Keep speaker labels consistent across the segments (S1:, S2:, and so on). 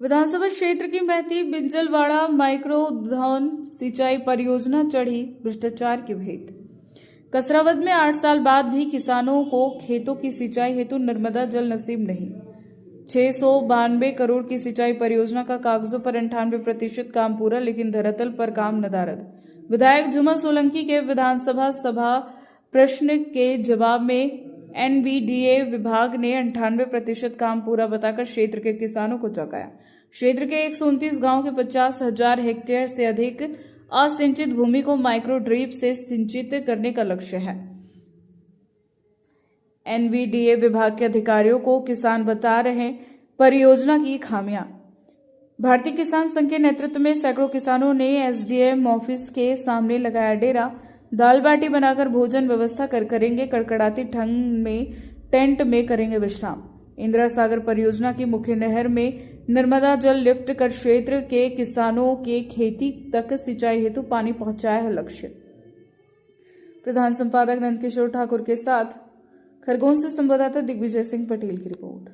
S1: विधानसभा क्षेत्र की महती बिंजलवाड़ा माइक्रोधौन सिंचाई परियोजना चढ़ी भ्रष्टाचार की भेंट। कसरावद में 8 साल बाद भी किसानों को खेतों की सिंचाई हेतु नर्मदा जल नसीब नहीं। 692 करोड़ की सिंचाई परियोजना का कागजों पर 98% काम पूरा, लेकिन धरातल पर काम नदारद। विधायक झुमा सोलंकी के विधानसभा सभा प्रश्न के जवाब में एनवीडीए विभाग ने 98% काम पूरा बताकर क्षेत्र के किसानों को चौंकाया। क्षेत्र के 129 गांव के 50,000 हेक्टेयर से अधिक असिंचित भूमि को माइक्रो ड्रिप से सिंचित करने का लक्ष्य है। एनवीडीए विभाग के अधिकारियों को किसान बता रहे परियोजना की खामियां। भारतीय किसान संघ के नेतृत्व में सैकड़ों किसानों ने एसडीएम ऑफिस के सामने लगाया डेरा। दाल बाटी बनाकर भोजन व्यवस्था करेंगे, कड़कड़ाती ठंड में टेंट में करेंगे विश्राम। इंदिरा सागर परियोजना की मुख्य नहर में नर्मदा जल लिफ्ट कर क्षेत्र के किसानों के खेती तक सिंचाई हेतु पानी पहुंचाया है लक्ष्य। प्रधान संपादक नंदकिशोर ठाकुर के साथ खरगोन से संवाददाता दिग्विजय सिंह पटेल की रिपोर्ट।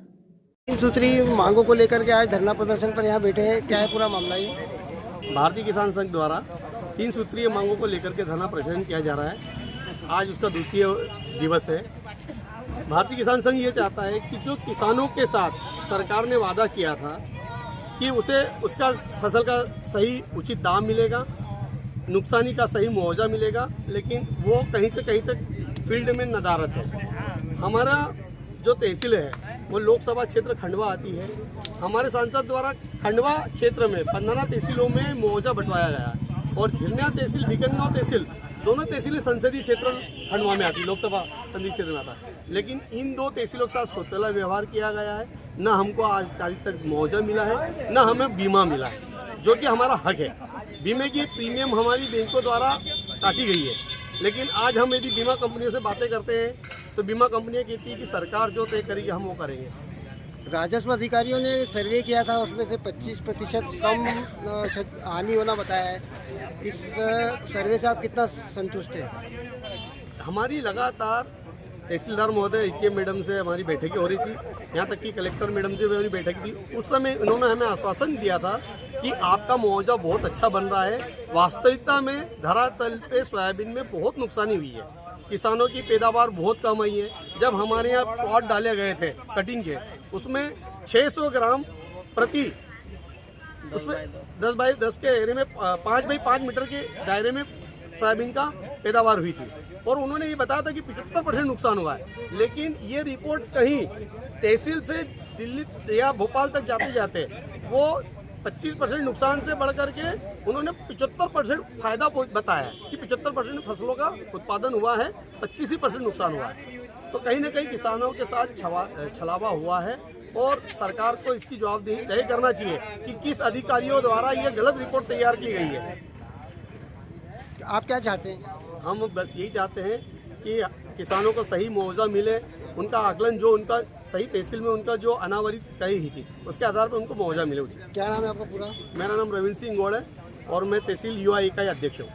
S2: 3 सूत्री मांगों को लेकर के आज धरना प्रदर्शन पर यहाँ बैठे हैं, क्या है पूरा मामला? ये
S3: भारतीय किसान संघ द्वारा 3 सूत्रीय मांगों को लेकर के धरना प्रदर्शन किया जा रहा है। आज उसका द्वितीय दिवस है। भारतीय किसान संघ ये चाहता है कि जो किसानों के साथ सरकार ने वादा किया था कि उसे उसका फसल का सही उचित दाम मिलेगा, नुकसानी का सही मुआवजा मिलेगा, लेकिन वो कहीं से कहीं तक फील्ड में नदारत है। हमारा जो तहसील है वो लोकसभा क्षेत्र खंडवा आती है। हमारे सांसद द्वारा खंडवा क्षेत्र में 15 तहसीलों में मुआवजा बंटवाया गया और झिरनिया तहसील, भिकनगांव तहसील, दोनों तहसीलें संसदीय क्षेत्र खंडवा में आती, लोकसभा संसदीय क्षेत्र में आता है। लेकिन इन 2 तहसीलों के साथ सौतेला व्यवहार किया गया है। न हमको आज तारीख तक मुआवजा मिला है, न हमें बीमा मिला है, जो कि हमारा हक है। बीमे की प्रीमियम हमारी बैंकों द्वारा काटी गई है, लेकिन आज हम यदि बीमा कंपनियों से बातें करते हैं तो बीमा कंपनियां कहती है कि सरकार जो तय करेगी हम वो करेंगे।
S2: राजस्व अधिकारियों ने सर्वे किया था, उसमें से 25% कम हानि होना बताया है। इस सर्वे से आप कितना संतुष्ट हैं?
S3: हमारी लगातार तहसीलदार महोदय के मैडम से हमारी बैठकें हो रही थी, यहाँ तक कि कलेक्टर मैडम से भी हमारी बैठक थी। उस समय उन्होंने हमें आश्वासन दिया था कि आपका मुआवजा बहुत अच्छा बन रहा है। वास्तविकता में धरातल पे सोयाबीन में बहुत नुकसानी हुई है, किसानों की पैदावार बहुत कम आई है। जब हमारे यहाँ प्लॉट डाले गए थे कटिंग के, उसमें 600 ग्राम प्रति, उसमें 10 बाई 10 के एरिया में 5 बाई 5 मीटर के दायरे में सोयाबीन का पैदावार हुई थी और उन्होंने ये बताया था कि 75% नुकसान हुआ है। लेकिन ये रिपोर्ट कहीं तहसील से दिल्ली या भोपाल तक जाते जाते वो 25% नुकसान से बढ़ करके उन्होंने 75% फायदा बताया कि 75% फसलों का उत्पादन हुआ है, 25% नुकसान हुआ है। तो कहीं ना कहीं किसानों के साथ छलावा हुआ है और सरकार को इसकी जवाबदेही तय करना चाहिए कि किस अधिकारियों द्वारा ये गलत रिपोर्ट तैयार की गई है।
S2: आप क्या चाहते हैं?
S3: हम बस यही चाहते हैं कि किसानों को सही मुआवजा मिले, उनका आकलन जो उनका सही तहसील में उनका जो अनावरित तय ही थी उसके आधार पर उनको मुआवजा मिले उचित।
S2: क्या नाम है आपका पूरा?
S3: मेरा नाम रविंद्र सिंह गौड़ है और मैं तहसील युवा इकाई अध्यक्ष हूँ।